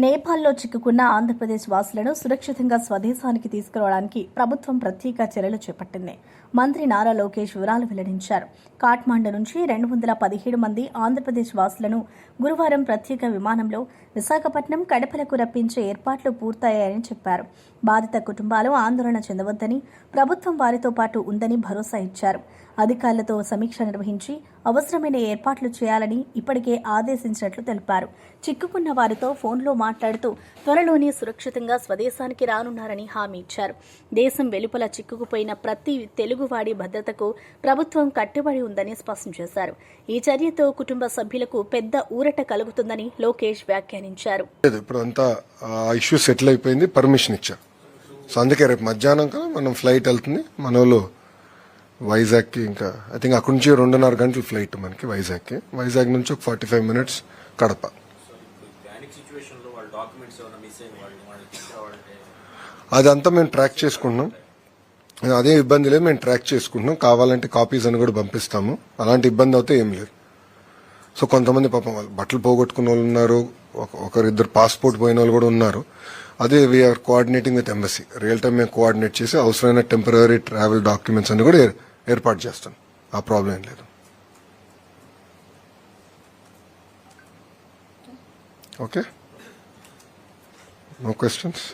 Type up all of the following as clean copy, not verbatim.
నేపాల్లో చిక్కుకున్న ఆంధ్రప్రదేశ్ వాసులను సురక్షితంగా స్వదేశానికి తీసుకురావడానికి ప్రభుత్వం ప్రత్యేక చర్యలు చేపట్టింది. మంత్రి నారా లోకేష్ వివరాలు వెల్లడించారు. కాఠ్మాండు నుంచి 217 మంది ఆంధ్రప్రదేశ్ వాసులను గురువారం ప్రత్యేక విమానంలో విశాఖపట్నం, కడపలకు రప్పించే ఏర్పాట్లు పూర్తయ్యాయని చెప్పారు. బాధిత కుటుంబాలు ఆందోళన చెందవద్దని, ప్రభుత్వం వారితో పాటు ఉందని భరోసా ఇచ్చారు. అధికారులతో సమీక్ష నిర్వహించి అవసరమైన ఏర్పాట్లు చేయాలని ఇప్పటికే ఆదేశించినట్లు తెలిపారు. చిక్కుకున్న వారితో ఫోన్లో మాట్లాడుతూ త్వరలోనే సురక్షితంగా స్వదేశానికి రానున్నారని హామీ ఇచ్చారు. దేశం వెలుపల చిక్కుకుపోయిన ప్రతి తెలుగువాడి భద్రతకు ప్రభుత్వం కట్టుబడి ఉందని స్పష్టం చేశారు. ఈ చర్యతో కుటుంబ సభ్యులకు పెద్ద ఊరట కలుగుతుందని లోకేష్ వ్యాఖ్యానించారు. ఇప్పుడంతా ఇష్యూ సెటిల్ అయిపోయింది, పర్మిషన్ ఇచ్చారు. సో అందుకే రేపు మధ్యాహ్నం మనం ఫ్లైట్ వెళ్తుంది. మన వాళ్ళు వైజాగ్కి, ఇంకా ఐ థింక్ అక్కడి నుంచి 2.5 గంటల ఫ్లైట్ మనకి వైజాగ్కి. వైజాగ్ నుంచి ఒక 45 మినిట్స్ కడప. అదంతా మేము ట్రాక్ చేసుకుంటున్నాం. అదే ఇబ్బంది లేదు, మేము ట్రాక్ చేసుకుంటున్నాం. కావాలంటే కాపీస్ అని కూడా పంపిస్తాము. అలాంటి ఇబ్బంది అయితే ఏం లేదు. సో కొంతమంది పాపం వాళ్ళు బట్టలు పోగొట్టుకున్న వాళ్ళు ఉన్నారు, ఒకరిద్దరు పాస్పోర్ట్ పోయిన వాళ్ళు కూడా ఉన్నారు. అదే we're coordinating with embassy. Real time మేము కోఆర్డినేట్ చేసి అవసరమైన టెంపరరీ ట్రావెల్ డాక్యుమెంట్స్ అన్ని కూడా ఏర్పాటు చేస్తాం. ఆ ప్రాబ్లం ఏం లేదు. Okay, no questions.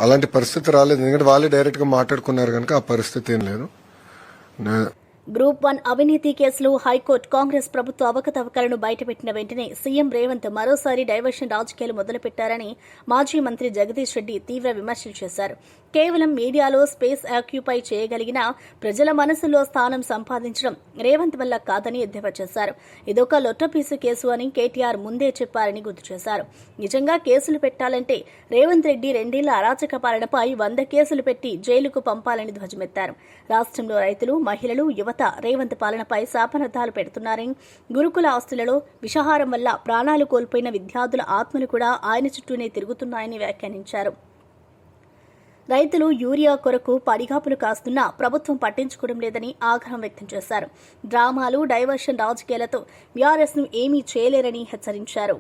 అలాంటి పరిస్థితి రాలేదు, ఎందుకంటే వాళ్ళే డైరెక్ట్ గా మాట్లాడుకున్నారు కనుక ఆ పరిస్థితి ఏం లేదు. గ్రూప్ 1 అవినీతి కేసులో హైకోర్టు కాంగ్రెస్ ప్రభుత్వ అవకతవకలను బయటపెట్టిన వెంటనే సీఎం రేవంత్ మరోసారి డైవర్షన్ రాజకీయాలు మొదలుపెట్టారని మాజీ మంత్రి జగదీష్ రెడ్డి తీవ్ర విమర్శలు చేశారు. కేవలం మీడియాలో స్పేస్ ఆక్యుపై చేయగలిగిన ప్రజల మనసులో స్థానం సంపాదించడం రేవంత్ వల్ల కాదని ఎద్దేవా చేశారు. ఇదొక లొట్టపీసు కేసు అని కేటీఆర్ ముందే చెప్పారని గుర్తు చేశారు. నిజంగా కేసులు పెట్టాలంటే రేవంత్ రెడ్డి 2 ఏళ్ల అరాచక పాలనపై 100 కేసులు పెట్టి జైలుకు పంపాలని ధ్వజమెత్తారు. రాష్ట్రంలో రైతులు, మహిళలు, యువత రేవంత్ పాలనపై శాపనార్థాలు పెడుతున్నారని, గురుకుల ఆస్తులలో విషాహారం వల్ల ప్రాణాలు కోల్పోయిన విద్యార్థుల ఆత్మలు కూడా ఆయన చుట్టూనే తిరుగుతున్నాయని వ్యాఖ్యానించారు. రైతులు యూరియా కొరకు పడిగాపులు కాస్తున్నా ప్రభుత్వం పట్టించుకోవడం లేదని ఆగ్రహం వ్యక్తం చేశారు. డ్రామాలు, డైవర్షన్ రాజకీయాలతో బీఆర్ఎస్ను ఏమీ చేయలేరని హెచ్చరించారు.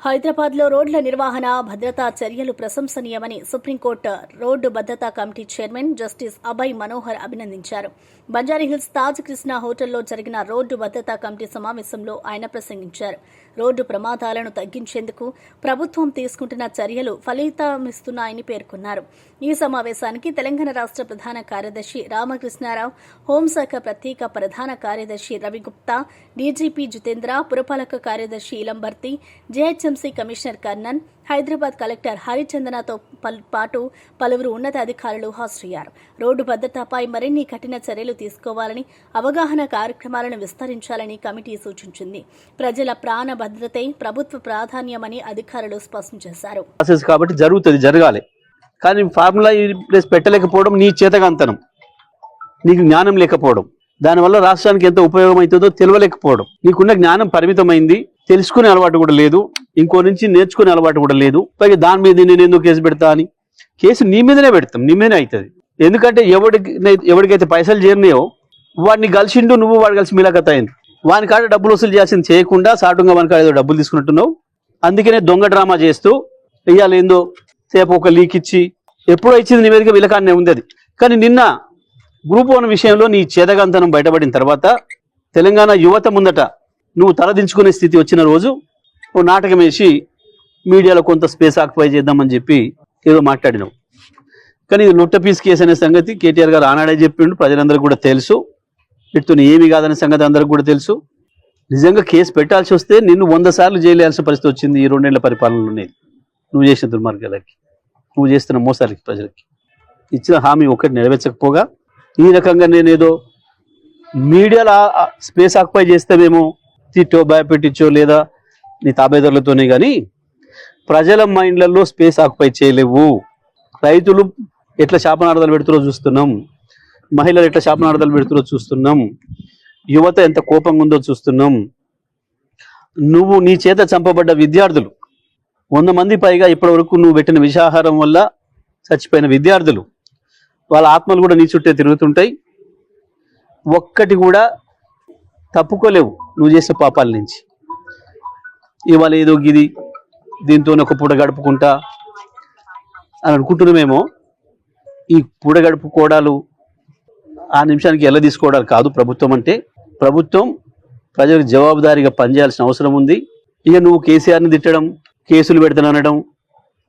హైదరాబాద్లో రోడ్ల నిర్వహణ, భద్రతా చర్యలు ప్రశంసనీయమని సుప్రీంకోర్టు రోడ్డు భద్రతా committee chairman justice Abhay Manohar అభినందించారు. బంజారాహిల్స్ తాజ్ కృష్ణ హోటల్లో జరిగిన రోడ్డు భద్రతా కమిటీ సమావేశంలో ఆయన ప్రసంగించారు. రోడ్డు ప్రమాదాలను తగ్గించేందుకు ప్రభుత్వం తీసుకుంటున్న చర్యలు ఫలితమిస్తున్నాయని పేర్కొన్నారు. ఈ సమావేశానికి తెలంగాణ రాష్ట్ర ప్రధాన కార్యదర్శి రామకృష్ణారావు, హోంశాఖ ప్రత్యేక ప్రధాన కార్యదర్శి రవిగుప్తా, డీజీపీ జితేంద్ర, పురపాలక కార్యదర్శి Ilambarthi, GHMC commissioner Karnan, Hyderabad collector హరిచందనతో పాటు పలువురు ఉన్నతాధికారులు హాజరయ్యారు. రోడ్డు భద్రతపై మరిన్ని కఠిన చర్యలు తీసుకోవాలని, అవగాహన కార్యక్రమాలను విస్తరించాలని కమిటీ సూచించింది. ప్రజల ప్రాణ భద్రతే ప్రభుత్వ ప్రాధాన్యమని అధికారులు స్పష్టం చేశారు. కాబట్టి జరుగుతుంది, జరగాలి. కానీ ఫార్ములా ప్లేస్ పెట్టలేకపోవడం నీ చేతగాంతనం, నీకు జ్ఞానం లేకపోవడం, దానివల్ల రాష్ట్రానికి ఎంత ఉపయోగం అవుతుందో తెలియలేకపోవడం. నీకున్న జ్ఞానం పరిమితమైంది, తెలుసుకునే అలవాటు కూడా లేదు, ఇంకో నుంచి నేర్చుకునే అలవాటు కూడా లేదు. పైగా దాని మీద నేను ఎందుకు కేసు పెడతా అని, కేసు నీ మీదనే పెడతాం, నీ మీదనే అవుతుంది. ఎందుకంటే ఎవరికైతే పైసలు చేరినాయో వాడిని కలిసిండు, నువ్వు వాడు కలిసి మిలాఖత్ అయింది. వాని కాడ డబ్బులు వసూలు చేయాల్సింది చేయకుండా సాటుగా వాని కాడ ఏదో డబ్బులు తీసుకున్నట్టున్నావు. అందుకనే దొంగ డ్రామా చేస్తూ ఇవాళ ఏందో సేపు ఒక లీక్ ఇచ్చి ఎప్పుడో ఇచ్చింది నివేదిక వీళ్ళకాన్నే ఉంది. అది కానీ నిన్న గ్రూప్ 1 విషయంలో నీ చేదగంతనం బయటపడిన తర్వాత తెలంగాణ యువత ముందట నువ్వు తలదించుకునే స్థితి వచ్చిన రోజు ఓ నాటకం వేసి మీడియాలో కొంత స్పేస్ ఆక్యుపై చేద్దామని చెప్పి ఏదో మాట్లాడినావు. కానీ ఇది లొట్టపీస్ కేసు అనే సంగతి కేటీఆర్ గారు ఆనాడే చెప్పిండు, ప్రజలందరికీ కూడా తెలుసు. వీటితో ఏమీ కాదనే సంగతి అందరికి కూడా తెలుసు. నిజంగా కేసు పెట్టాల్సి వస్తే నిన్ను 100 సార్లు జైలు వేయాల్సిన పరిస్థితి వచ్చింది ఈ 2 ఏళ్ల పరిపాలనలో. ఉండేది నువ్వు చేసిన దుర్మార్గాలకి, నువ్వు చేస్తున్న మోసాలకి, ప్రజలకి ఇచ్చిన హామీ ఒకటి నెరవేర్చకపోగా ఈ రకంగా నేనేదో మీడియాలో స్పేస్ ఆక్యుపై చేస్తామేమో తిట్టో భయపెట్టించో లేదా నీ తాబేదారులతోనే కానీ ప్రజల మైండ్లలో స్పేస్ ఆక్యుపై చేయలేవు. రైతులు ఎట్లా శాపనార్థాలు పెడుతురో చూస్తున్నాం, మహిళలు ఎట్లా శాపనార్థాలు పెడుతురో చూస్తున్నాం, యువత ఎంత కోపంగా ఉందో చూస్తున్నాం. నువ్వు నీ చేత చంపబడ్డ విద్యార్థులు 100 మంది పైగా ఇప్పటి వరకు నువ్వు పెట్టిన విషాహారం వల్ల చచ్చిపోయిన విద్యార్థులు, వాళ్ళ ఆత్మలు కూడా నీ చుట్టే తిరుగుతుంటాయి. ఒక్కటి కూడా తప్పుకోలేవు నువ్వు చేసిన పాపాల నుంచి. ఇవాళ ఏదో గిది దీంతో ఒక పూట గడుపుకుంటా అని అనుకుంటున్నామేమో. ఈ పూట గడుపుకోవడాలు ఆ నిమిషానికి ఎలా తీసుకోవడాలు కాదు ప్రభుత్వం అంటే. ప్రభుత్వం ప్రజలకు జవాబుదారీగా పనిచేయాల్సిన అవసరం ఉంది. ఇక నువ్వు కేసీఆర్ని తిట్టడం, కేసులు పెడతాను అనడం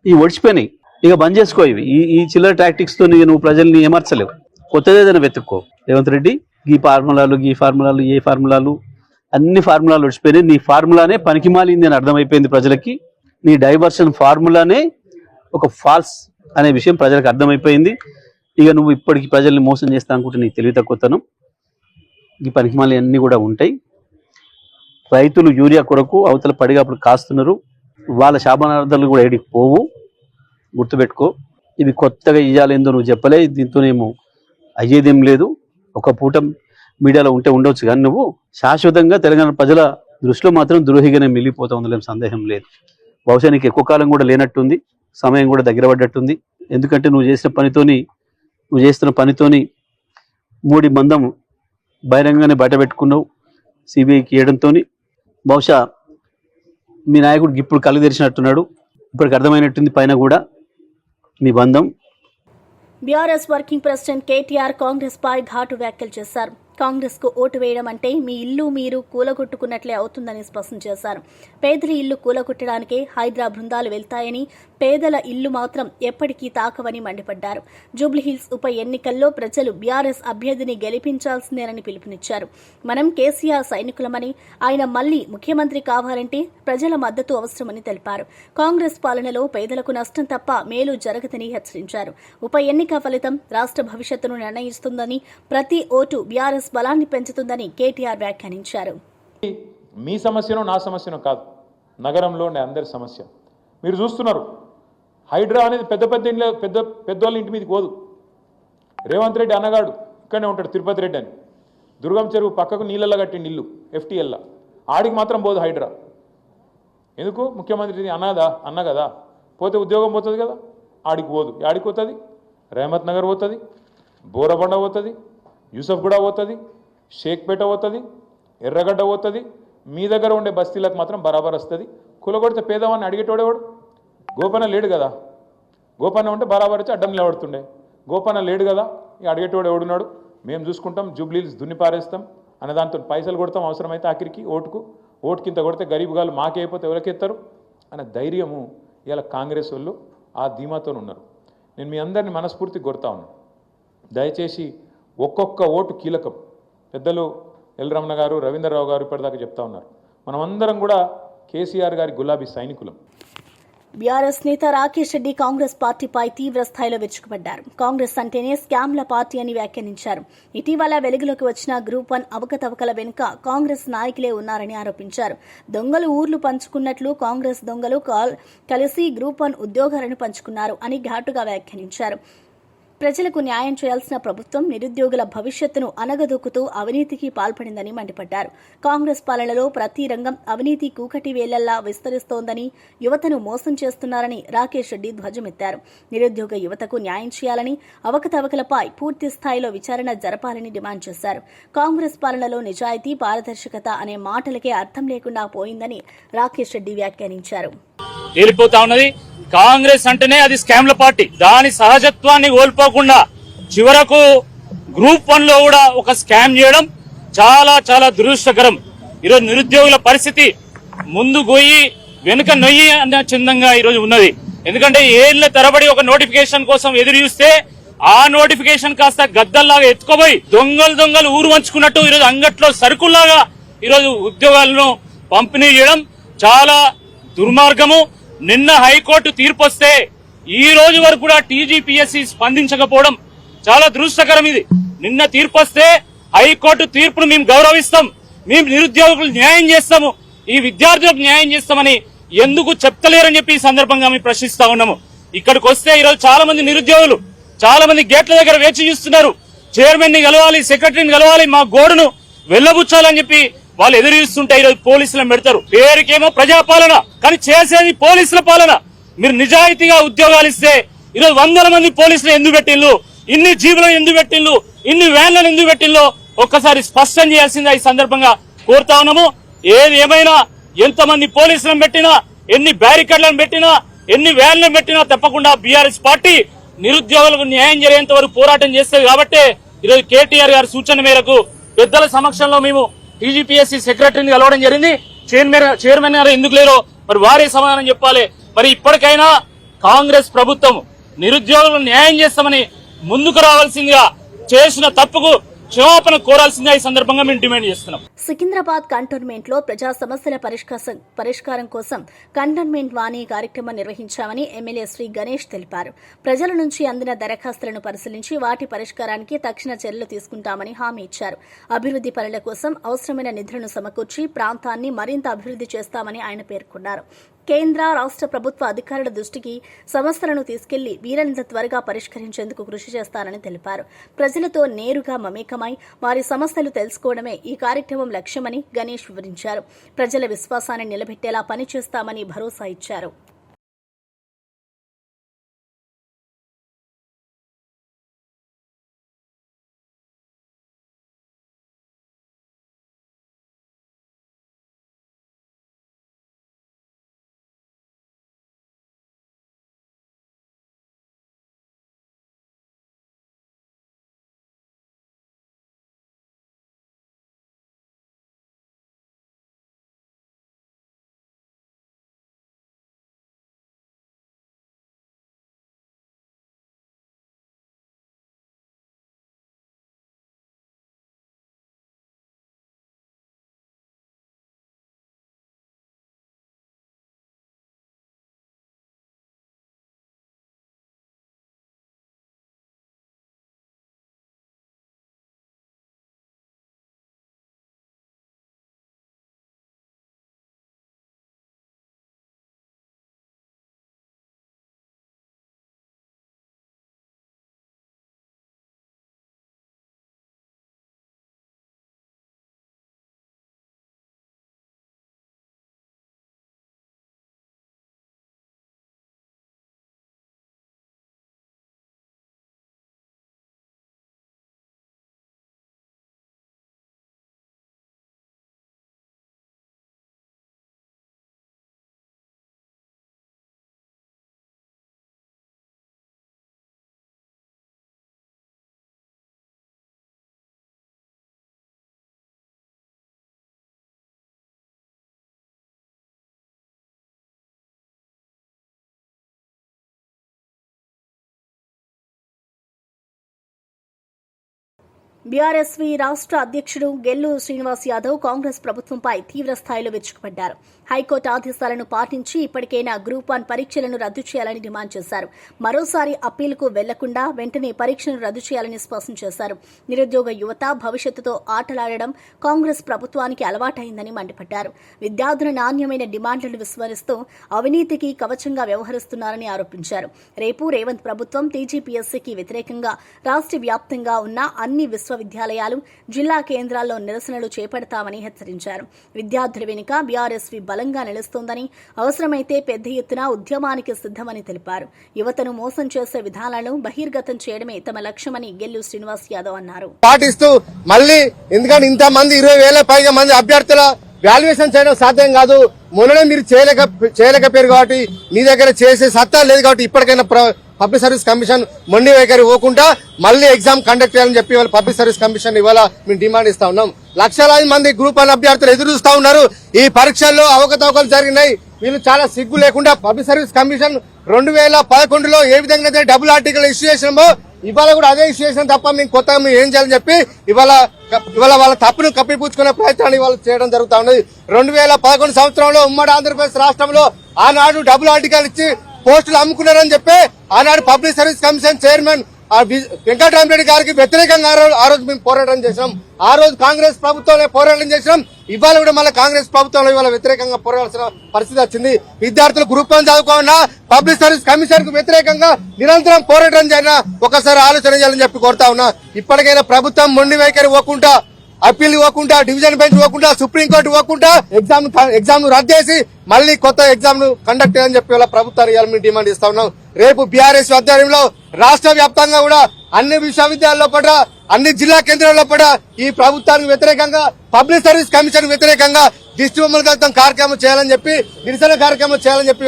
ఇవి ఒడిచిపోయినాయి. ఇక బంద్ చేసుకో ఇవి. ఈ చిల్లర టాక్టిక్స్తో నువ్వు ప్రజల్ని ఏమర్చలేవు. కొత్తది ఏదైనా వెతుక్కో. రేవంత్ రెడ్డి ఈ ఫార్ములాలు ఏ ఫార్ములాలు అన్ని ఫార్ములాలు ఒడిచిపోయినాయి. నీ ఫార్ములానే పనికిమాలింది అని అర్థమైపోయింది ప్రజలకి. నీ డైవర్షన్ ఫార్ములానే ఒక ఫాల్స్ అనే విషయం ప్రజలకు అర్థమైపోయింది. ఇక నువ్వు ఇప్పటికి ప్రజల్ని మోసం చేస్తా అనుకుంటే నీ తెలివి తక్కువతనం. ఈ పనికిమాలి అన్నీ కూడా ఉంటాయి. రైతులు యూరియా కొరకు అవతల పడిగాపులు కాస్తున్నారు. వాళ్ళ శాపనార్థాలు కూడా ఏడికి పోవు, గుర్తుపెట్టుకో. ఇవి కొత్తగా ఇయ్యాలేందో నువ్వు చెప్పలే. దీంతోనేమో అయ్యేదేం లేదు. ఒక పూట మీడియాలో ఉంటే ఉండవచ్చు, కానీ నువ్వు శాశ్వతంగా తెలంగాణ ప్రజల దృష్టిలో మాత్రం ద్రోహిగానే మిగిలిపోతా ఉందలేం సందేహం లేదు. బహుశా నీకు ఎక్కువ కాలం కూడా లేనట్టుంది, సమయం కూడా దగ్గర పడ్డట్టుంది. ఎందుకంటే నువ్వు చేస్తున్న పనితోని మూడి మందం బహిరంగానే బయట పెట్టుకున్నావు సిబిఐకి ఇవ్వడంతో. బహుశా మీ నాయకుడికి ఇప్పుడు కళ్ళు తెరిచినట్టున్నాడు. ఇప్పటికి అర్థమైనట్టుంది పైన కూడా మీ బంధం. BRS working president KTR Congress పై ఘాటు వ్యాఖ్యలు చేశారు. కాంగ్రెస్ కు ఓటు వేయడం అంటే మీ ఇల్లు మీరు కూలగొట్టుకున్నట్లే అవుతుందని స్పష్టం చేశారు. పేదల ఇల్లు కూలగొట్టడానికే హైడ్రా బృందాలు వెళ్తాయని, పేదల ఇల్లు మాత్రం ఎప్పటికీ తాకవని మండిపడ్డారు. జూబ్లీహిల్స్ ఉప ఎన్నికల్లో ప్రజలు బీఆర్ఎస్ అభ్యర్థిని గెలిపించాల్సిందేనని పిలుపునిచ్చారు. మనం కేసీఆర్ సైనికులమని, ఆయన మళ్లీ ముఖ్యమంత్రి కావాలంటే ప్రజల మద్దతు అవసరమని తెలిపారు. కాంగ్రెస్ పాలనలో పేదలకు నష్టం తప్ప మేలు జరగదని హెచ్చరించారు. ఉప ఎన్నిక ఫలితం రాష్ట్ర భవిష్యత్తును నిర్ణయిస్తుందని, ప్రతి ఓటు బీఆర్ఎస్ బలాన్ని పెంచుతుందని కేటీఆర్ వ్యాఖ్యానించారు. మీ సమస్యనో నా సమస్యనో కాదు, నగరంలో ఉండే అందరి సమస్య. మీరు చూస్తున్నారు, హైడ్రా అనేది పెద్దోళ్ళ ఇంటి మీదకి పోదు. రేవంత్ రెడ్డి అన్నగాడు ఇక్కడనే ఉంటాడు, తిరుపతి రెడ్డి అని. దుర్గం చెరువు పక్కకు నీళ్ళల్లో కట్టిండి ఇల్లు, FTLలో. ఆడికి మాత్రం పోదు హైడ్రా. ఎందుకు? ముఖ్యమంత్రి అన్న కదా, పోతే ఉద్యోగం పోతుంది కదా. ఆడికి పోదు. ఆడికి పోతుంది, రేమత్ నగర్ పోతుంది, బోరబండ పోతుంది, యూసఫ్గూడ పోతుంది, షేక్పేట పోతుంది, ఎర్రగడ్డ పోతుంది. మీ దగ్గర ఉండే బస్తీలకు మాత్రం బరాబర్ వస్తుంది. కులగొడితే పేదవాడిని అడిగేటోడేవాడు? గోపన్న లేడు కదా. గోపన్న ఉంటే బరాబర్ వచ్చి అడ్డం నిలబడుతుండే. గోపన్న లేడు కదా, ఇక అడిగేటోడు ఎవడున్నాడు? మేము చూసుకుంటాం, జూబ్లీహిల్స్ దున్ని పారేస్తాం అనే దాంతో పైసలు కొడతాం, అవసరమైతే ఆఖరికి ఓటుకింత కొడితే గరీబుగాలు మాకే అయిపోతే ఎవరికెత్తారు అనే ధైర్యము ఇలా కాంగ్రెస్ వాళ్ళు ఆ ధీమాతో ఉన్నారు. నేను మీ అందరిని మనస్ఫూర్తి కోరుతా ఉన్నాను, దయచేసి ఒక్కొక్క ఓటు కీలకం. పెద్దలు ఎల్ రమణ గారు, రవీంద్రరావు గారు ఇప్పటిదాకా చెప్తా ఉన్నారు. మనమందరం కూడా కేసీఆర్ గారి గులాబీ సైనికులం. బీఆర్ఎస్ నేత రాకేష్ రెడ్డి కాంగ్రెస్ పార్టీపై తీవ్ర స్థాయిలో విరుచుకుపడ్డారు. కాంగ్రెస్ అంటేనే స్కామ్ల పార్టీ అని వ్యాఖ్యానించారు. ఇటీవల వెలుగులోకి వచ్చిన గ్రూప్ 1 అవకతవకల వెనుక కాంగ్రెస్ నాయకులే ఉన్నారని ఆరోపించారు. దొంగలు ఊర్లు పంచుకున్నట్లు కాంగ్రెస్ దొంగలు కలిసి గ్రూప్ 1 ఉద్యోగాలను పంచుకున్నారు అని ఘాటుగా వ్యాఖ్యానించారు. ప్రజలకు న్యాయం చేయాల్సిన ప్రభుత్వం నిరుద్యోగుల భవిష్యత్తును అనగదొక్కుతూ అవినీతికి పాల్పడిందని మండిపడ్డారు. కాంగ్రెస్ పాలనలో ప్రతి రంగం అవినీతి కూకటి వేలల్లా విస్తరిస్తోందని, యువతను మోసం చేస్తున్నారని రాకేష్ రెడ్డి ధ్వజమెత్తారు. నిరుద్యోగ యువతకు న్యాయం చేయాలని, అవకతవకలపై పూర్తి స్థాయిలో విచారణ జరపాలని డిమాండ్ చేశారు. కాంగ్రెస్ పాలనలో నిజాయితీ, పారదర్శకత అనే మాటలకే అర్థం లేకుండా పోయిందని రాకేష్ రెడ్డి వ్యాఖ్యానించారు. కాంగ్రెస్ అంటేనే అది స్కామ్ల పార్టీ. దాని సహజత్వాన్ని కోల్పోకుండా చివరకు గ్రూప్ 1 లో కూడా ఒక స్కామ్ చేయడం చాలా చాలా దురదృష్టకరం. ఈరోజు నిరుద్యోగుల పరిస్థితి ముందు గొయ్యి వెనుక నొయ్యి అన్న చందంగా ఈరోజు ఉన్నది. ఎందుకంటే ఏళ్ల తరబడి ఒక నోటిఫికేషన్ కోసం ఎదురు చూస్తే ఆ నోటిఫికేషన్ కాస్త గద్దల్లాగా ఎత్తుకోబోయి దొంగలు ఊరు వంచుకున్నట్టు ఈరోజు అంగట్లో సరుకుల్లాగా ఈరోజు ఉద్యోగాలను పంపిణీ చేయడం చాలా దుర్మార్గము. నిన్న హైకోర్టు తీర్పు వస్తే ఈ రోజు వరకు కూడా టీజీపీఎస్సీ స్పందించకపోవడం చాలా దురదృష్టకరం. ఇది నిన్న తీర్పు వస్తే హైకోర్టు తీర్పును మేము గౌరవిస్తాం, మేము నిరుద్యోగులకు న్యాయం చేస్తాము, ఈ విద్యార్థులకు న్యాయం చేస్తామని ఎందుకు చెప్తలేరని చెప్పి ఈ సందర్భంగా మేము ప్రశ్నిస్తా ఉన్నాము. ఇక్కడికి వస్తే ఈరోజు చాలా మంది నిరుద్యోగులు చాలా మంది గేట్ల దగ్గర వేచి చూస్తున్నారు. చైర్మన్ ని కలవాలి, సెక్రటరీని కలవాలి, మా గోడును వెళ్లబుచ్చాలని చెప్పి వాళ్ళు ఎదురు చూస్తుంటే ఈరోజు పోలీసులను పెడతారు. పేరుకేమో ప్రజాపాలన, కానీ చేసేది పోలీసుల పాలన. మీరు నిజాయితీగా ఉద్యోగాలు ఇస్తే ఈరోజు 100 మంది పోలీసులు ఎందుకు పెట్టిల్లు, ఇన్ని జీబులను ఎందుకు పెట్టిల్లు, ఇన్ని వ్యాన్లను ఎందుకు పెట్టిల్లో ఒక్కసారి స్పష్టం చేయాల్సిందిగా ఈ సందర్భంగా కోరుతా ఉన్నాము. ఏది ఏమైనా ఎంతమంది పోలీసులను పెట్టినా, ఎన్ని బ్యారికేడ్లను పెట్టినా, ఎన్ని వ్యాన్లను పెట్టినా తప్పకుండా బీఆర్ఎస్ పార్టీ నిరుద్యోగులకు న్యాయం జరిగేంత వరకు పోరాటం చేస్తుంది. కాబట్టి ఈరోజు కేటీఆర్ గారి సూచన మేరకు పెద్దల సమక్షంలో మేము టీజీపీఎస్సీ సెక్రటరీని కలవడం జరిగింది. చైర్మన్ గారు ఎందుకు లేరో మరి వారే సమాధానం చెప్పాలి. మరి ఇప్పటికైనా కాంగ్రెస్ ప్రభుత్వం నిరుద్యోగులకు న్యాయం చేస్తామని ముందుకు రావాల్సిందిగా, చేసిన తప్పుకు క్షమాపణ కోరాల్సిందిగా ఈ సందర్భంగా మేము డిమాండ్ చేస్తున్నాం. సికింద్రాబాద్ కంటోన్మెంట్ లో ప్రజా సమస్యల పరిష్కారం కోసం కంటోన్మెంట్ వాణి కార్యక్రమం నిర్వహించామని ఎమ్మెల్యే శ్రీ గణేష్ తెలిపారు. ప్రజల నుంచి అందిన దరఖాస్తులను పరిశీలించి వాటి పరిష్కారానికి తక్షణ చర్యలు తీసుకుంటామని హామీ ఇచ్చారు. అభివృద్ది పనుల కోసం అవసరమైన నిధులను సమకూర్చి ప్రాంతాన్ని మరింత అభివృద్ది చేస్తామని ఆయన పేర్కొన్నారు. కేంద్ర రాష్ట ప్రభుత్వ అధికారుల దృష్టికి సమస్యలను తీసుకెళ్లి వీలైనంత త్వరగా పరిష్కరించేందుకు కృషి చేస్తారని తెలిపారు. ప్రజలతో నేరుగా మమేకమై వారి సమస్యలు తెలుసుకోవడమే ఈ కార్యక్రమం లక్ష్యమని గణేష్ వివరించారు. ప్రజల విశ్వాసాన్ని నిలబెట్టేలా పనిచేస్తామని భరోసా ఇచ్చారు. బీఆర్ఎస్వీ రాష్ట్ర అధ్యక్షుడు గెల్లు శ్రీనివాస్ యాదవ్ కాంగ్రెస్ ప్రభుత్వంపై తీవ్ర స్థాయిలో విరుచుకుపడ్డారు. హైకోర్టు ఆదేశాలను పాటించి ఇప్పటికైనా గ్రూప్ 1 పరీక్షలను రద్దు చేయాలని డిమాండ్ చేశారు. మరోసారి అప్పీలుకు వెళ్లకుండా వెంటనే పరీక్షను రద్దు చేయాలని స్పష్టం చేశారు. నిరుద్యోగ యువత భవిష్యత్తుతో ఆటలాడడం కాంగ్రెస్ ప్రభుత్వానికి అలవాటైందని మండిపడ్డారు. విద్యార్థుల నాణ్యమైన డిమాండ్లను విస్మరిస్తూ అవినీతికి కవచంగా వ్యవహరిస్తున్నారని ఆరోపించారు. రేపు రేవంత్ ప్రభుత్వం టీజీపీఎస్సీకి వ్యతిరేకంగా రాష్ట్ర వ్యాప్తంగా ఉన్న అన్ని విశ్వవిద్యాలయాలు, జిల్లా కేంద్రాల్లో నిరసనలు చేపడతామని హెచ్చరించారు. విద్యార్థుల వెనుక బీఆర్ఎస్వీ బలంగా నిలుస్తోందని, అవసరమైతే పెద్ద ఎత్తున ఉద్యమానికి సిద్దమని తెలిపారు. యువతను మోసం చేసే విధానాలను బహిర్గతం చేయడమే తమ లక్ష్యమని గెల్లు శ్రీనివాస్ యాదవ్ అన్నారు. పాటిస్తూ మళ్ళీ ఎందుకంటే ఇంతమంది 20,000 పైగా మంది అభ్యర్థుల వాల్యుయేషన్ చేయడం సాధ్యం కాదు. మొన్ననే మీరు చేయలేకపోయారు కాబట్టి, మీ దగ్గర చేసే సత్తా లేదు కాబట్టి ఇప్పటికైనా పబ్లిక్ సర్వీస్ కమిషన్ మొండి వైఖరి పోకుండా మళ్ళీ ఎగ్జామ్ కండక్ట్ చేయాలని చెప్పి వాళ్ళ పబ్లిక్ సర్వీస్ కమిషన్ ఇవాళ మేము డిమాండ్ ఇస్తా ఉన్నాం. లక్షలాది మంది గ్రూప్ 1 అభ్యర్థులు ఎదురు చూస్తా ఉన్నారు. ఈ పరీక్షల్లో అవకతవకలు జరిగినాయి. వీళ్ళు చాలా సిగ్గు లేకుండా పబ్లిక్ సర్వీస్ కమిషన్ 2011లో ఏ విధంగా అయితే డబుల్ ఆర్టికల్ ఇష్యూ చేసినామో ఇవాళ కూడా అదే ఇష్యూ చేసిన తప్ప మేము కొత్తగా మేము ఏం చేయాలని చెప్పి ఇవాళ వాళ్ళ తప్పును కప్పిపుచ్చుకునే ప్రయత్నాన్ని వాళ్ళు చేయడం జరుగుతా ఉన్నది. 2011 సంవత్సరంలో ఉమ్మడి ఆంధ్రప్రదేశ్ రాష్ట్రంలో ఆనాడు డబుల్ ఆర్టికల్ ఇచ్చి పోస్టులు అమ్ముకున్నారని చెప్పి ఆనాడు public service commission chairman Venkataramareddy గారికి వ్యతిరేకంగా ఆ రోజు మేము పోరాటం చేసినాం. ఆ రోజు కాంగ్రెస్ ప్రభుత్వంలో పోరాటం చేసినాం. ఇవాళ కూడా మళ్ళీ కాంగ్రెస్ ప్రభుత్వంలో ఇవాళ వ్యతిరేకంగా పోరాడాల్సిన పరిస్థితి వచ్చింది. విద్యార్థులు గ్రూప్ 1 చదువుకోవాలన్నా పబ్లిక్ సర్వీస్ కమిషన్ కు వ్యతిరేకంగా నిరంతరం పోరాటం చేయాలన్నా ఒకసారి ఆలోచన చేయాలని చెప్పి కోరుతా ఉన్నా. ఇప్పటికైనా ప్రభుత్వం మొండి వైఖరి పోకుండా, అప్పీల్ పోకుండా, డివిజన్ బెంచ్ పోకుండా, సుప్రీంకోర్టు పోకుండా ఎగ్జామ్ రద్దు చేసి మళ్ళీ కొత్త ఎగ్జామ్ ను కండక్ట్ చేయాలని చెప్పి వాళ్ళ ప్రభుత్వాన్ని ఇవాళ మేము డిమాండ్ ఇస్తా ఉన్నాం. రేపు బీఆర్ఎస్ ఆధ్వర్యంలో రాష్ట్ర వ్యాప్తంగా కూడా అన్ని విశ్వవిద్యాలయాల్లో పట్ల అన్ని జిల్లా కేంద్రాల్లో కూడా ఈ ప్రభుత్వానికి వ్యతిరేకంగా పబ్లిక్ సర్వీస్ కమిషన్ వ్యతిరేకంగా దిష్టి బొమ్మల దగ్ధం కార్యక్రమం చేయాలని చెప్పి నిరసన కార్యక్రమం చేయాలని చెప్పి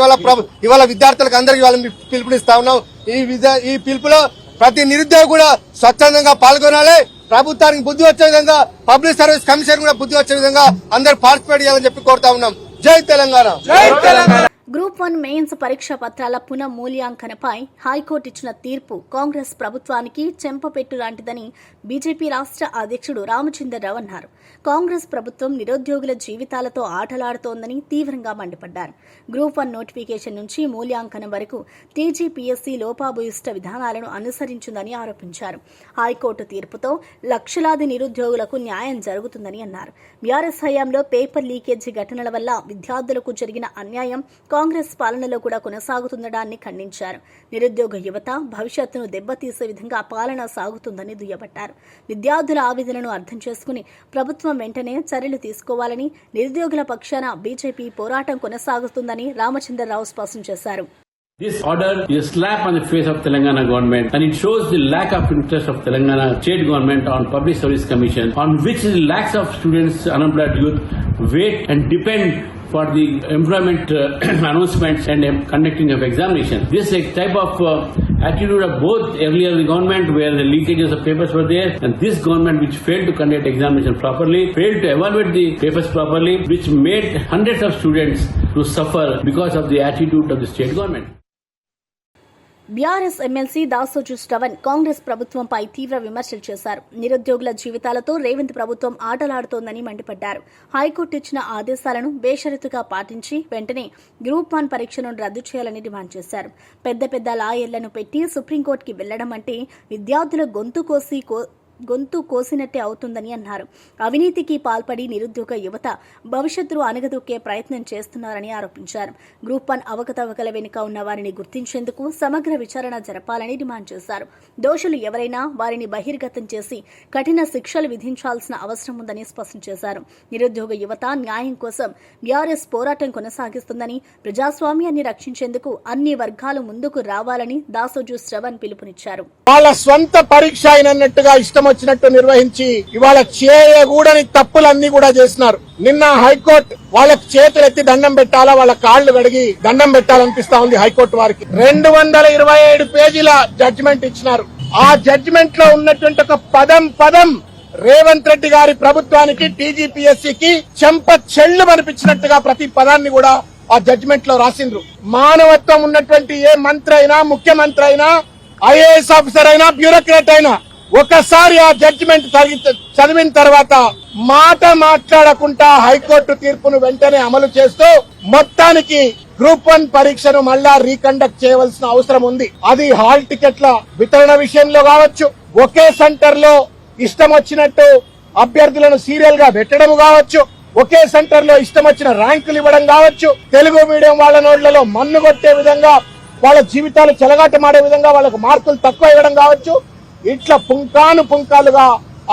ఇవాళ విద్యార్థులకు అందరికీ ఇవాళ పిలుపునిస్తా ఉన్నాం. ఈ పిలుపులో ప్రతి నిరుద్యోగి కూడా స్వచ్ఛందంగా పాల్గొనాలి. ప్రభుత్వానికి బుద్ధి వచ్చే విధంగా పబ్లిక్ సర్వీస్ కమిషన్ కూడా బుద్ధి వచ్చే విధంగా అందరూ పార్టిసిపేట్ చేయాలని చెప్పి కోరుతా ఉన్నాం. జై తెలంగాణ. గ్రూప్ 1 మెయిన్స్ పరీక్ష పత్రాల పునఃమూల్యాంకనపై హైకోర్టు ఇచ్చిన తీర్పు కాంగ్రెస్ ప్రభుత్వానికి చెంపపెట్టు లాంటిదని బీజేపీ రాష్ట్ర అధ్యక్షుడు రామచంద్రరావు అన్నారు. కాంగ్రెస్ ప్రభుత్వం నిరుద్యోగుల జీవితాలతో ఆటలాడుతోందని తీవ్రంగా మండిపడ్డారు. గ్రూప్ 1 నోటిఫికేషన్ నుంచి మూల్యాంకనం వరకు టీజీపీఎస్సీ లోపాభూయిష్ట విధానాలను అనుసరించిందని ఆరోపించారు. హైకోర్టు తీర్పుతో లక్షలాది నిరుద్యోగులకు న్యాయం జరుగుతుందని అన్నారు. బీఆర్ఎస్ హయాంలో పేపర్ లీకేజీ ఘటనల వల్ల విద్యార్థులకు జరిగిన అన్యాయం కాంగ్రెస్ పాలనలో కూడా కొనసాగుతుండడాన్ని ఖండించారు. నిరుద్యోగ యువత భవిష్యత్తును దెబ్బతీసే విధంగా పాలన సాగుతుందని దుయ్యబట్టారు. విద్యార్థుల ఆవేదనను అర్థం చేసుకుని ప్రభుత్వం వెంటనే చర్యలు తీసుకోవాలని, నిరుద్యోగుల పక్షాన బీజేపీ పోరాటం కొనసాగుతుందని రామచంద్రరావు స్పష్టం చేశారు. This order is a slap on the face of Telangana government, and it shows the lack of interest of Telangana state government on Public Service Commission, on which lakhs of students, unemployed youth, wait and depend for the employment announcements and conducting of examination. This type of attitude of both earlier the government where the leakages of papers were there, and this government which failed to conduct examination properly, failed to evaluate the papers properly, which made hundreds of students to suffer because of the attitude of the state government. BRS MLC Dasoju Shravan Congress ప్రభుత్వంపై తీవ్ర విమర్శలు చేశారు. నిరుద్యోగుల జీవితాలతో రేవంత్ ప్రభుత్వం ఆటలాడుతోందని మండిపడ్డారు. High court ఇచ్చిన ఆదేశాలను బేషరతుగా పాటించి వెంటనే గ్రూప్ 1 పరీక్షను రద్దు చేయాలని డిమాండ్ చేశారు. పెద్ద పెద్ద లాయర్లను పెట్టి సుప్రీంకోర్టుకి వెళ్లడం అంటే విద్యార్థుల గొంతు కోసినట్టే అవుతుందని అన్నారు. అవినీతికి పాల్పడి నిరుద్యోగ యువత భవిష్యత్తును అణగదొక్కే ప్రయత్నం చేస్తున్నారని ఆరోపించారు. గ్రూప్ 1 అవకతవకల వెనుక ఉన్న వారిని గుర్తించేందుకు సమగ్ర విచారణ జరపాలని డిమాండ్ చేశారు. దోషులు ఎవరైనా వారిని బహిర్గతం చేసి కఠిన శిక్షలు విధించాల్సిన అవసరం ఉందని స్పష్టం చేశారు. నిరుద్యోగ యువత న్యాయం కోసం బీఆర్ఎస్ పోరాటం కొనసాగిస్తుందని, ప్రజాస్వామ్యాన్ని రక్షించేందుకు అన్ని వర్గాలు ముందుకు రావాలని దాసోజు శ్రవణ్ పిలుపునిచ్చారు. వాళ్ళ స్వంత పరీక్ష అయినట్టుగా ఇష్టం వచ్చినట్టు నిర్వహించి ఇవాళ చేయకూడని తప్పులన్నీ కూడా చేస్తున్నారు. నిన్న హైకోర్టు వాళ్ళకి చేతులెత్తి దండం పెట్టాలా, వాళ్ళ కాళ్లు కడిగి దండం పెట్టాలనిపిస్తా ఉంది హైకోర్టు వారికి. 227 పేజీల జడ్జిమెంట్ ఇచ్చినారు. ఆ జడ్జిమెంట్ లో ఉన్నటువంటి ఒక పదం రేవంత్ రెడ్డి గారి ప్రభుత్వానికి, టీజీపీఎస్సీకి చెంప చెళ్లు అనిపించినట్టుగా ప్రతి పదాన్ని కూడా ఆ జడ్జిమెంట్ లో రాసిండ్రు. మానవత్వం ఉన్నటువంటి ఏ మంత్రి అయినా, ముఖ్యమంత్రి అయినా, ఐఏఎస్ ఆఫీసర్ అయినా, బ్యూరోక్రాట్ అయినా ఒకసారి ఆ జడ్జిమెంట్ చదివిన తర్వాత మాట మాట్లాడకుండా హైకోర్టు తీర్పును వెంటనే అమలు చేస్తూ మొత్తానికి గ్రూప్ 1 పరీక్షను మళ్ళా రీకండక్ట్ చేయవలసిన అవసరం ఉంది. అది హాల్ టికెట్ల వితరణ విషయంలో కావచ్చు, ఒకే సెంటర్ లో ఇష్టం వచ్చినట్టు అభ్యర్థులను సీరియల్ గా పెట్టడం కావచ్చు, ఒకే సెంటర్ లో ఇష్టం వచ్చిన ర్యాంకులు ఇవ్వడం కావచ్చు, తెలుగు మీడియం వాళ్ళ నోట్లలో మన్ను కొట్టే విధంగా, వాళ్ళ జీవితాలు చెలగాటమాడే విధంగా వాళ్ళకు మార్కులు తక్కువ ఇవ్వడం కావచ్చు. ఇట్లా పుంకాలుగా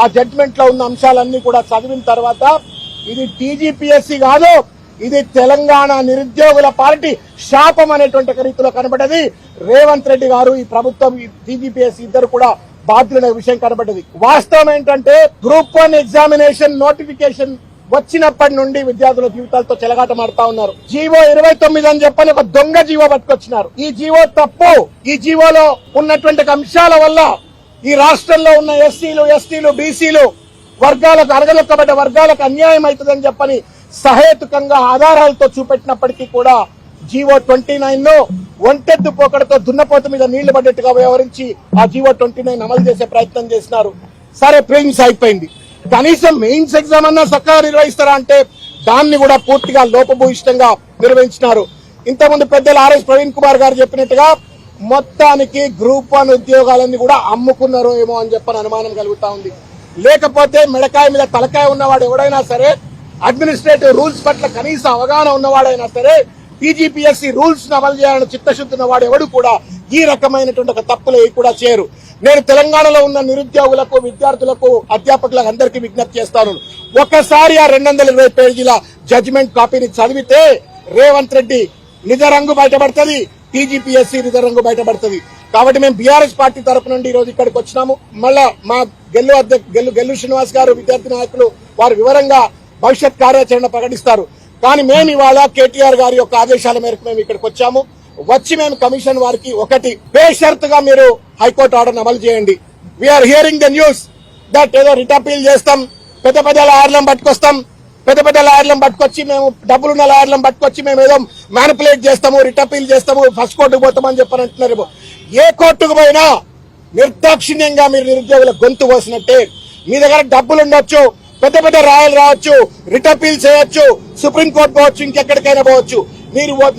ఆ జడ్జిమెంట్ లో ఉన్న అంశాలన్నీ కూడా చదివిన తర్వాత ఇది టీజీపీఎస్సీ కాదు, ఇది తెలంగాణ నిరుద్యోగుల పార్టీ శాపం అనేటువంటి రీతిలో కనబడ్డది. రేవంత్ రెడ్డి గారు, ఈ ప్రభుత్వం, ఈ టీజీపీఎస్సీ ఇద్దరు కూడా బాధ్యులనే విషయం కనబడ్డది. వాస్తవం ఏంటంటే గ్రూప్ 1 ఎగ్జామినేషన్ నోటిఫికేషన్ వచ్చినప్పటి నుండి విద్యార్థుల జీవితాలతో చెలగాటమాడుతా ఉన్నారు. జీవో 29 అని చెప్పని ఒక దొంగ జీవో పట్టుకొచ్చినారు. ఈ జీవో తప్పు. ఈ జీవోలో ఉన్నటువంటి అంశాల వల్ల ఈ రాష్ట్రంలో ఉన్న ఎస్సీలు, ఎస్టీలు, బీసీలు వర్గాలకు, అరగలొక్కబడ్డ వర్గాలకు అన్యాయం అవుతుందని చెప్పని సహేతుకంగా ఆధారాలతో చూపెట్టినప్పటికీ కూడా జీవో 29 లో ఒంటెద్దు పోకడతో దున్నపోతు మీద నీళ్లు పడ్డట్టుగా వ్యవహరించి ఆ జీవో 29 అమలు చేసే ప్రయత్నం చేసినారు. సరే, ప్రిలిమ్స్ అయిపోయింది. కనీసం మెయిన్స్ ఎగ్జామ్ అన్నా చక్కగా నిర్వహిస్తారా అంటే దాన్ని కూడా పూర్తిగా లోపభూయిష్టంగా నిర్వహించినారు. ఇంతకుముందు పెద్దలు ఆర్ఎస్ ప్రవీణ్ కుమార్ గారు చెప్పినట్టుగా మొత్తానికి గ్రూప్ 1 ఉద్యోగాలన్నీ కూడా అమ్ముకున్నారో ఏమో అని చెప్పని అనుమానం కలుగుతా ఉంది. లేకపోతే మెడకాయ మీద తలకాయ ఉన్నవాడు ఎవడైనా సరే, అడ్మినిస్ట్రేటివ్ రూల్స్ పట్ల కనీస అవగాహన ఉన్నవాడైనా సరే, టీజీపీఎస్సీ రూల్స్ ను అమలు చేయాలని చిత్తశుద్ధి ఉన్నవాడు ఎవడు కూడా ఈ రకమైనటువంటి ఒక తప్పులు కూడా చేయరు. నేను తెలంగాణలో ఉన్న నిరుద్యోగులకు, విద్యార్థులకు, అధ్యాపకులకు అందరికీ విజ్ఞప్తి చేస్తాను. ఒకసారి ఆ 220 పేజీల జడ్జిమెంట్ కాపీని చదివితే రేవంత్ రెడ్డి నిజ రంగు బయటపడుతుంది, టీజీపీఎస్సీ నిజ రంగు బయటపడుతుంది. కాబట్టి మేము బీఆర్ఎస్ పార్టీ తరపు నుండి ఈ రోజు ఇక్కడికి వచ్చినాము. మళ్ళా మా గెల్లు శ్రీనివాస్ గారు విద్యార్థి నాయకులు వారు వివరంగా భవిష్యత్ కార్యాచరణ ప్రకటిస్తారు. కానీ మేము ఇవాళ కేటీఆర్ గారి యొక్క ఆదేశాల మేరకు మేము ఇక్కడికి వచ్చాము. వచ్చి మేము కమిషన్ వారికి ఒకటి బేషరతుగా మీరు హైకోర్టు ఆర్డర్ అమలు చేయండి. We're hearing the news that ఏదో రిట్ అపీల్ చేస్తాం, పెద్ద లాయర్లను పట్టుకొస్తాం, పెద్ద లాయర్లను పట్టుకొచ్చి మేము డబ్బులున్న లాయర్లను పట్టుకొచ్చి మేము ఏదో మ్యానిపులేట్ చేస్తాము, రిట్ అపీల్ చేస్తాము, ఫస్ట్ కోర్టుకు పోతామని చెప్పని అంటున్నారు. ఏ కోర్టుకు పోయినా నిర్దాక్షిణ్యంగా మీరు నిరుద్యోగుల గొంతు కోసినట్టే. మీ దగ్గర డబ్బులు ఉండొచ్చు, పెద్ద రాయలు రావచ్చు, రిట్ అపీల్ చేయొచ్చు, సుప్రీంకోర్టు పోవచ్చు, ఇంకెక్కడికైనా పోవచ్చు.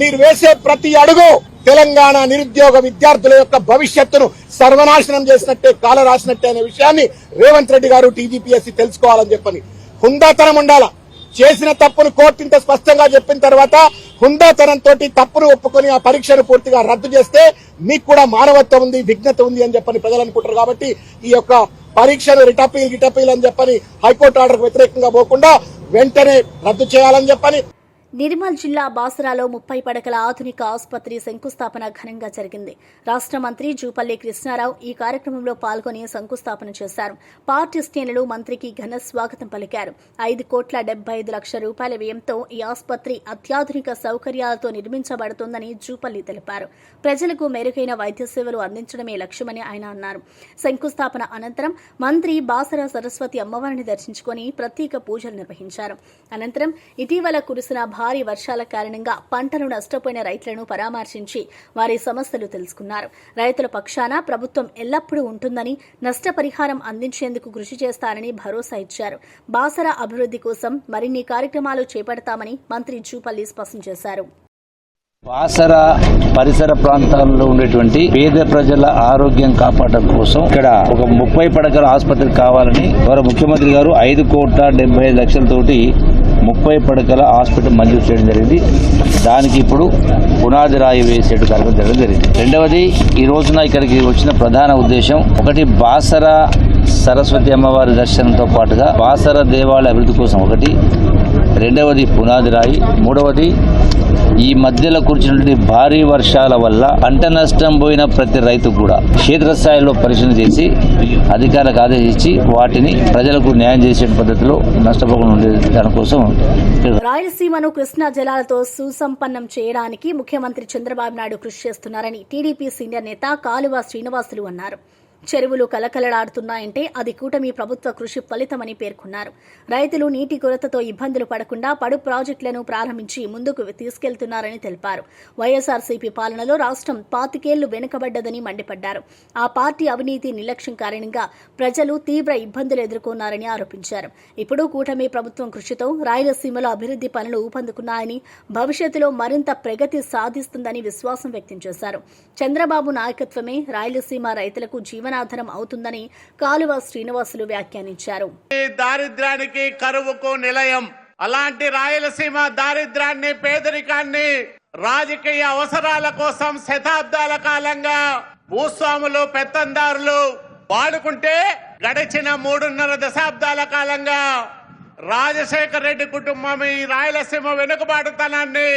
మీరు వేసే ప్రతి అడుగు తెలంగాణ నిరుద్యోగ విద్యార్థుల యొక్క భవిష్యత్తును సర్వనాశనం చేసినట్టే, కాల రాసినట్టే అనే విషయాన్ని రేవంత్ రెడ్డి గారు టీజీపీఎస్సీ తెలుసుకోవాలని చెప్పని హుందాతనం ఉండాలా. చేసిన తప్పును కోర్టు ఇంత స్పష్టంగా చెప్పిన తర్వాత హుందాతనంతో తప్పును ఒప్పుకొని ఆ పరీక్షను పూర్తిగా రద్దు చేస్తే మీకు కూడా మానవత్వం ఉంది, విఘ్నత ఉంది అని చెప్పని ప్రజలు అనుకుంటారు. కాబట్టి ఈ యొక్క పరీక్షను రిటపీల్ అని చెప్పని హైకోర్టు ఆర్డర్కు వ్యతిరేకంగా పోకుండా వెంటనే రద్దు చేయాలని చెప్పని. నిర్మల్ జిల్లా బాసరాలో 30 పడకల ఆధునిక ఆసుపత్రి శంకుస్థాపన ఘనంగా జరిగింది. రాష్ట మంత్రి జూపల్లి కృష్ణారావు ఈ కార్యక్రమంలో పాల్గొని శంకుస్థాపన చేశారు. పార్టీ శ్రేణులు మంత్రికి ఘన స్వాగతం పలికారు. 5,75,00,000 రూపాయల వ్యయంతో ఈ ఆసుపత్రి అత్యాధునిక సౌకర్యాలతో నిర్మించబడుతోందని జూపల్లి తెలిపారు. ప్రజలకు మెరుగైన వైద్య సేవలు అందించడమే లక్ష్యమని ఆయన అన్నారు. శంకుస్థాపన అనంతరం మంత్రి బాసరా సరస్వతి అమ్మవారిని దర్శించుకుని ప్రత్యేక పూజలు నిర్వహించారు. అనంతరం ఇటీవల కురిసిన భారీ వర్షాల కారణంగా పంటలు నష్టపోయిన రైతులను పరామర్శించి వారి సమస్యలు తెలుసుకున్నారు. రైతుల పక్షాన ప్రభుత్వం ఎల్లప్పుడూ ఉంటుందని, నష్టపరిహారం అందించేందుకు కృషి చేస్తారని భరోసా ఇచ్చారు. బాసరా అభివృద్ది కోసం మరిన్ని కార్యక్రమాలు చేపడతామని మంత్రి జూపల్లి స్పష్టం చేశారు. బాసర పరిసర ప్రాంతాల్లో ఉండేటువంటి పేద ప్రజల ఆరోగ్యం కాపాడడం కోసం ఇక్కడ ఒక 30 పడకల ఆసుపత్రి కావాలని గౌరవ ముఖ్యమంత్రి గారు 5,75,00,000తోటి 30 పడకల హాస్పిటల్ మంజూరు చేయడం జరిగింది. దానికి ఇప్పుడు పునాది రాయి వేసే కార్యక్రమం జరగడం జరిగింది. రెండవది, ఈ రోజున ఇక్కడికి వచ్చిన ప్రధాన ఉద్దేశం ఒకటి బాసర సరస్వతి అమ్మవారి దర్శనంతో పాటుగా బాసర దేవాలయ అభివృద్ధి కోసం ఒకటి, రెండవది పునాది రాయి, మూడవది ఈ మధ్యలో కురిసినటువంటి భారీ వర్షాల వల్ల పంట నష్టం పోయిన ప్రతి రైతు కూడా క్షేత్రస్థాయిలో పరిశీలన చేసి అధికారులకు ఆదేశించి వాటిని ప్రజలకు న్యాయం చేసే పద్ధతిలో నష్టపోకుండా ఉండే దానికోసం. రాయలసీమను కృష్ణా జలాలతో సుసంపన్నం చేయడానికి ముఖ్యమంత్రి చంద్రబాబు నాయుడు కృషి చేస్తున్నారని టీడీపీ సీనియర్ నేత కాలువ శ్రీనివాసులు అన్నారు. చెరువులు కలకలలాడుతున్నాయంటే అది కూటమి ప్రభుత్వ కృషి ఫలితమని పేర్కొన్నారు. రైతులు నీటి కొరతతో ఇబ్బందులు పడకుండా పడు ప్రాజెక్టులను ప్రారంభించి ముందుకు తీసుకెళ్తున్నారని తెలిపారు. వైఎస్ఆర్సీపీ పాలనలో రాష్ట్రం 25 ఏళ్లు వెనుకబడ్డదని మండిపడ్డారు. ఆ పార్టీ అవినీతి నిర్లక్ష్యం కారణంగా ప్రజలు తీవ్ర ఇబ్బందులు ఎదుర్కొన్నారని ఆరోపించారు. ఇప్పుడు కూటమి ప్రభుత్వం కృషితో రాయలసీమలో అభివృద్ది పనులు ఊపందుకున్నాయని, భవిష్యత్తులో మరింత ప్రగతి సాధిస్తుందని విశ్వాసం వ్యక్తం చేశారు. చంద్రబాబు నాయకత్వమే రాయలసీమ రైతులకు జీవనాధారం అవుతుందని కాలువ శ్రీనివాసులు వ్యాఖ్యానించారు. దారిద్ర్యానికి కరువుకు నిలయం. అలాంటి రాయలసీమ దారిద్ర్యాన్ని, పేదరికాన్ని రాజకీయ అవసరాల కోసం శతాబ్దాల కాలంగా భూస్వాములు, పెత్తందారులు వాడుకుంటే గడిచిన 3.5 దశాబ్దాల కాలంగా రాజశేఖర రెడ్డి కుటుంబం ఈ రాయలసీమ వెనుకబాటుతనాన్ని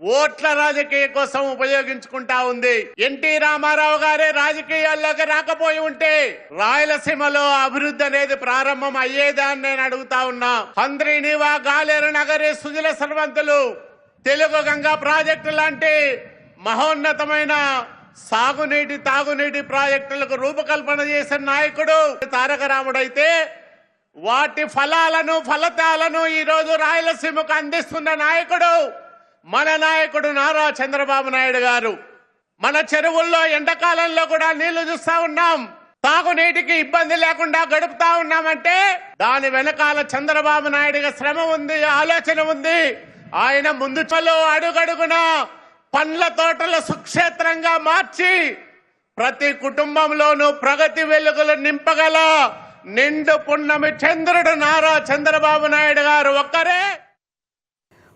ఓట్ల రాజకీయ కోసం ఉపయోగించుకుంటా ఉంది. ఎన్టీ రామారావు గారే రాజకీయాల్లోకి రాకపోయి ఉంటే రాయలసీమలో అభివృద్ధి అనేది ప్రారంభం అయ్యేదాన్ని నేను అడుగుతా ఉన్నా. హంద్రీనివా, గాలేరు నగరి, సుజల సర్వంతులు, తెలుగు గంగా ప్రాజెక్టు లాంటి మహోన్నతమైన సాగునీటి, తాగునీటి ప్రాజెక్టులకు రూపకల్పన చేసిన నాయకుడు తారక రాముడైతే వాటి ఫలితాలను ఈ రోజు రాయలసీమకు అందిస్తున్న నాయకుడు మన నాయకుడు నారా చంద్రబాబు నాయుడు గారు. మన చెరువుల్లో ఎండాకాలంలో కూడా నీళ్లు చూస్తా ఉన్నాం. తాగునీటికి ఇబ్బంది లేకుండా గడుపుతా ఉన్నామంటే దాని వెనకాల చంద్రబాబు నాయుడుగా శ్రమ ఉంది, ఆలోచన ఉంది. ఆయన ముందులో అడుగడుగున పండ్ల తోటల సుక్షేత్రంగా మార్చి ప్రతి కుటుంబంలోనూ ప్రగతి వెలుగులు నింపగల నిండు పున్నమి చంద్రుడు నారా చంద్రబాబు నాయుడు గారు ఒక్కరే.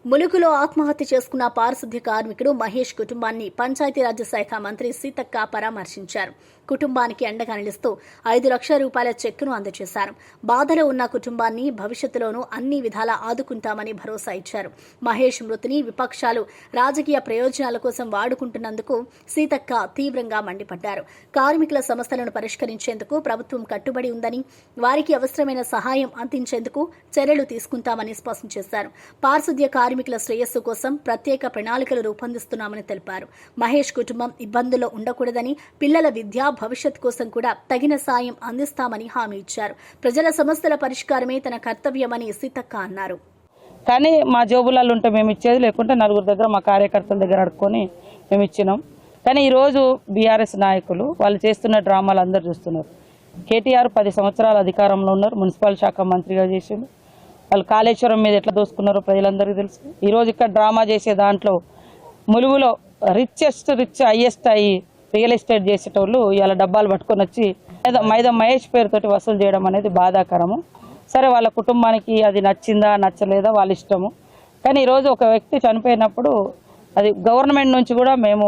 ములుగులో ఆత్మహత్య చేసుకున్న పారిశుద్ధ్య కార్మికుడు మహేష్ కుటుంబాన్ని పంచాయతీరాజ్ శాఖ మంత్రి సీతక్క పరామర్శించారు. కుటుంబానికి అండగా నిలుస్తూ 5 లక్షల రూపాయల చెక్కును అందజేశారు. బాధలో ఉన్న కుటుంబాన్ని భవిష్యత్తులోనూ అన్ని విధాలా ఆదుకుంటామని భరోసా ఇచ్చారు. మహేష్ మృతిని విపక్షాలు రాజకీయ ప్రయోజనాల కోసం వాడుకుంటున్నందుకు సీతక్క తీవ్రంగా మండిపడ్డారు. కార్మికుల సమస్యలను పరిష్కరించేందుకు ప్రభుత్వం కట్టుబడి ఉందని, వారికి అవసరమైన సహాయం అందించేందుకు చర్యలు తీసుకుంటామని స్పష్టం చేశారు. పారిశుద్ధ్య కార్మికుల శ్రేయస్సు కోసం ప్రత్యేక ప్రణాళికలు రూపొందిస్తున్నామని తెలిపారు. మహేష్ కుటుంబం ఇబ్బందుల్లో ఉండకూడదని, పిల్లల విద్య భవిష్యత్ కోసం కూడా తగిన సాయం అందిస్తామని హామీ ఇచ్చారు. ప్రజల సమస్యల పరిష్కారమే తన కర్తవ్యమని సీతక్క అన్నారు. కానీ మా జోబులలో ఉంటే మేము ఇచ్చేది, లేకుంటే నలుగురు దగ్గర మా కార్యకర్తల దగ్గర అడుక్కొని మేము ఇచ్చినాం. కానీ ఈరోజు బీఆర్ఎస్ నాయకులు వాళ్ళు చేస్తున్న డ్రామాలు అందరూ చూస్తున్నారు. కేటీఆర్ 10 సంవత్సరాల అధికారంలో ఉన్నారు, మున్సిపల్ శాఖ మంత్రిగా చేసిండు. వాళ్ళు కాళేశ్వరం మీద ఎట్లా దోసుకున్నారో ప్రజలందరికీ తెలుసు. ఈరోజు ఇక్కడ డ్రామా చేసే దాంట్లో ములుగులో రిచ్ హైయెస్ట్ అయ్యి రియల్ ఎస్టేట్ చేసేటోళ్ళు ఇలా డబ్బాలు పట్టుకొని వచ్చి మైదా మహేష్ పేరుతోటి వసూలు చేయడం అనేది బాధాకరము. సరే, వాళ్ళ కుటుంబానికి అది నచ్చిందా నచ్చలేదా వాళ్ళ ఇష్టము. కానీ ఈరోజు ఒక వ్యక్తి చనిపోయినప్పుడు అది గవర్నమెంట్ నుంచి కూడా మేము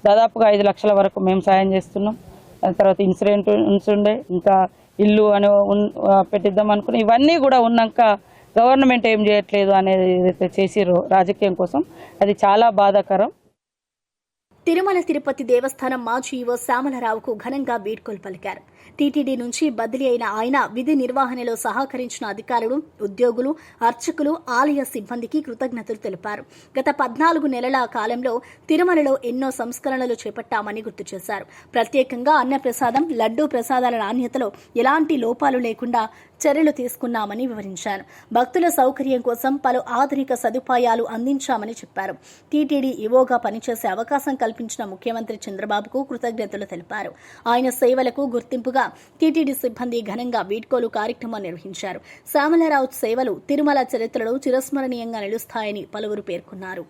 దాదాపుగా 5 లక్షల వరకు మేము సాయం చేస్తున్నాం. దాని తర్వాత ఇన్సూరెన్స్ ఉండే, ఇంకా ఇల్లు అని పెట్టిద్దాం అనుకుని, ఇవన్నీ కూడా ఉన్నాక గవర్నమెంట్ ఏం చేయట్లేదు అనేది ఏదైతే చేసిరో రాజకీయం కోసం, అది చాలా బాధాకరం. తిరుమల తిరుపతి దేవస్థానం మాజీ ఈవో శ్యామలరావుకు ఘనంగా వీడ్కోలు పలికారు. టీటీడీ నుంచి బదిలీ అయిన ఆయన విధి నిర్వహణలో సహకరించిన అధికారులు, ఉద్యోగులు, అర్చకులు, ఆలయ సిబ్బందికి కృతజ్ఞతలు తెలిపారు. గత 14 నెలల కాలంలో తిరుమలలో ఎన్నో సంస్కరణలు చేపట్టామని గుర్తు చేశారు. ప్రత్యేకంగా అన్నప్రసాదం, లడ్డూ ప్రసాదాల నాణ్యతలో ఎలాంటి లోపాలు లేకుండా చర్యలు తీసుకున్నామని వివరించారు. భక్తుల సౌకర్యం కోసం పలు ఆధునిక సదుపాయాలు అందించామని చెప్పారు. టీటీడీ ఈవోగా పనిచేసే అవకాశం కల్పించిన ముఖ్యమంత్రి చంద్రబాబుకు కృతజ్ఞతలు తెలిపారు. ఆయన సేవలకు గుర్తింపుగా టీటీడీ సిబ్బంది ఘనంగా వీడ్కోలు కార్యక్రమం నిర్వహించారు. శ్యామలరావు సేవలు తిరుమల చరిత్రలో చిరస్మరణీయంగా నిలుస్తాయని పలువురు పేర్కొన్నారు.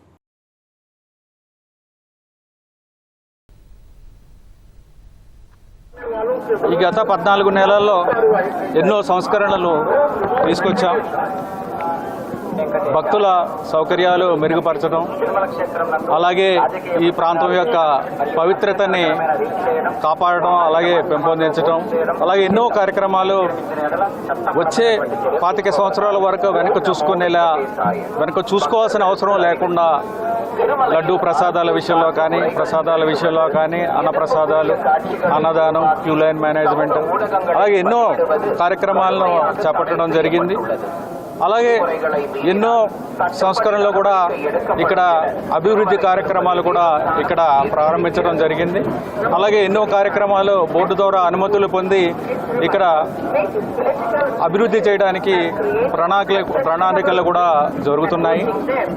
ఈ గత 14 నెలల్లో ఎన్నో సంస్కరణలు తీసుకొచ్చాం. భక్తుల సౌకర్యాలు మెరుగుపరచడం, అలాగే ఈ ప్రాంతం యొక్క పవిత్రతని కాపాడడం, అలాగే పెంపొందించడం, అలాగే ఎన్నో కార్యక్రమాలు వచ్చే 25 సంవత్సరాల వరకు వెనక చూసుకోవాల్సిన అవసరం లేకుండా లడ్డూ ప్రసాదాల విషయంలో కానీ అన్నప్రసాదాలు, అన్నదానం, క్యూ లైన్ మేనేజ్మెంట్, అలాగే ఎన్నో కార్యక్రమాలను చేపట్టడం జరిగింది. అలాగే ఎన్నో సంస్కరణలు కూడా ఇక్కడ అభివృద్ధి కార్యక్రమాలు కూడా ఇక్కడ ప్రారంభించడం జరిగింది. అలాగే ఎన్నో కార్యక్రమాలు బోర్డు ద్వారా అనుమతులు పొంది ఇక్కడ అభివృద్ధి చేయడానికి ప్రణాళికలు కూడా జరుగుతున్నాయి.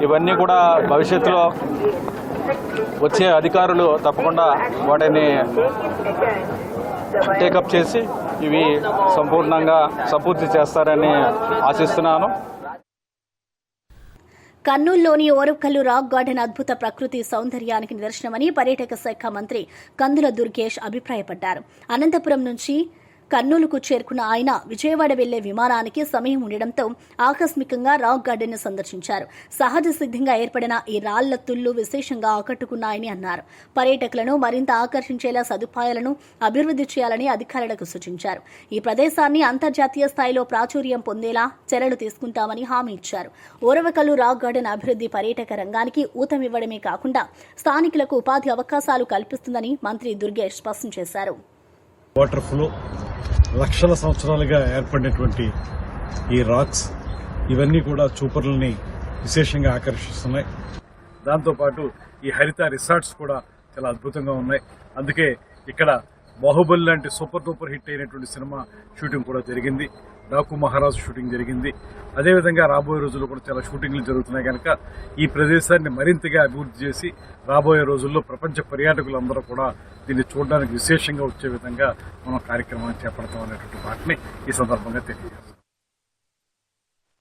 ఇవన్నీ కూడా భవిష్యత్తులో వచ్చే అధికారులు తప్పకుండా వాటిని టేకప్ చేసి ఇవి సంపూర్ణంగా సంపూర్తి చేస్తారని ఆశిస్తున్నాను. కర్నూలులోని ఓరవకల్లు రాక్ గార్డెన్ అద్భుత ప్రకృతి సౌందర్యానికి నిదర్శనమని పర్యాటక శాఖ మంత్రి కందుల దుర్గేష్ అభిప్రాయపడ్డారు. అనంతపురం నుంచి కర్నూలుకు చేరుకున్న ఆయన విజయవాడ వెళ్లే విమానానికి సమయం ఉండడంతో ఆకస్మికంగా రాక్ గార్డెన్ ను సందర్శించారు. సహజ సిద్దంగా ఏర్పడిన ఈ రాళ్ల తుళ్లు విశేషంగా ఆకట్టుకున్నాయని అన్నారు. పర్యాటకులను మరింత ఆకర్షించేలా సదుపాయాలను అభివృద్ధి చేయాలని అధికారులకు సూచించారు. ఈ ప్రదేశాన్ని అంతర్జాతీయ స్థాయిలో ప్రాచుర్యం పొందేలా చర్యలు తీసుకుంటామని హామీ ఇచ్చారు. ఓరవకల్లు రాక్ గార్డెన్ అభివృద్ధి పర్యాటక రంగానికి ఊతమివ్వడమే కాకుండా స్థానికులకు ఉపాధి అవకాశాలు కల్పిస్తుందని మంత్రి దుర్గేష్ స్పష్టం చేశారు. వాటర్ ఫ్లో, లక్షల సంవత్సరాలుగా ఏర్పడినటువంటి ఈ రాక్స్ ఇవన్నీ కూడా చూపర్లని విశేషంగా ఆకర్షిస్తున్నాయి. దాంతోపాటు ఈ హరిత రిసార్ట్స్ కూడా చాలా అద్భుతంగా ఉన్నాయి. అందుకే ఇక్కడ బాహుబలి లాంటి సూపర్ డూపర్ హిట్ అయినటువంటి సినిమా షూటింగ్ కూడా జరిగింది. డాకు మహారాజు షూటింగ్ జరిగింది. అదేవిధంగా రాబోయే రోజుల్లో కూడా చాలా షూటింగ్లు జరుగుతున్నాయి. కనుక ఈ ప్రదేశాన్ని మరింతగా అభివృద్ధి చేసి రాబోయే రోజుల్లో ప్రపంచ పర్యాటకులందరూ కూడా దీన్ని చూడడానికి విశేషంగా వచ్చే విధంగా మనం కార్యక్రమాన్ని చేపడతాం అనేటువంటి వాటిని ఈ సందర్భంగా తెలియజేస్తాం.